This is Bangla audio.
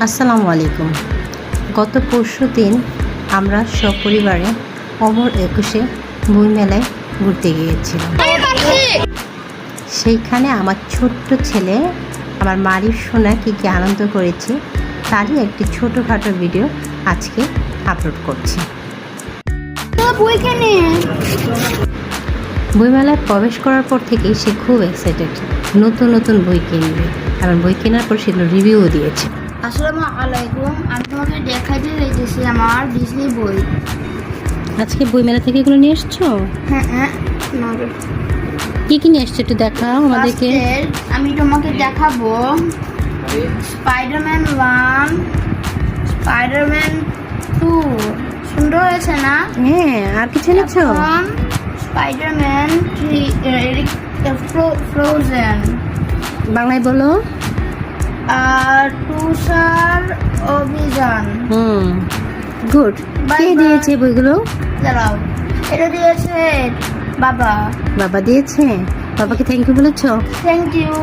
আসসালামু আলাইকুম। গত পরশু দিন আমরা সপরিবারে অমর ২১-এ বইমেলায় ঘুরতে গিয়েছিলাম। সেইখানে আমার ছোট্ট ছেলে আমার মারিফ সোনা কী কী আনন্দ করেছে তারই একটি ছোটোখাটো ভিডিও আজকে আপলোড করছি। বইমেলায় প্রবেশ করার পর থেকেই সে খুব এক্সাইটেড, নতুন নতুন বই কিনবে, কারণ বই কেনার পর সেগুলো রিভিউও দিয়েছে। আসসালামু আলাইকুম, আমি তোমাকে দেখাইতে চাইতেছি আমার ডিজনি বই। আজকে বইমেলা থেকে এগুলো নিয়ে এসছো? হ্যাঁ, কি কি নিয়ে এসছো একটু দেখাও আমাদেরকে। আমি তোমাকে দেখাবো স্পাইডারম্যান 1, স্পাইডারম্যান 2, সুন্দর হয়েছে না? হ্যাঁ, আর কিছু এনেছো? স্পাইডারম্যান 3, ফ্রোজেন বাংলায় বলো। আর তুষার অভিযান। গুড। কে দিয়েছে বইগুলো? দাঁড়াও, এটা দিয়েছে বাবা। বাবা দিয়েছে? বাবাকে থ্যাংক ইউ বলেছো? Thank you.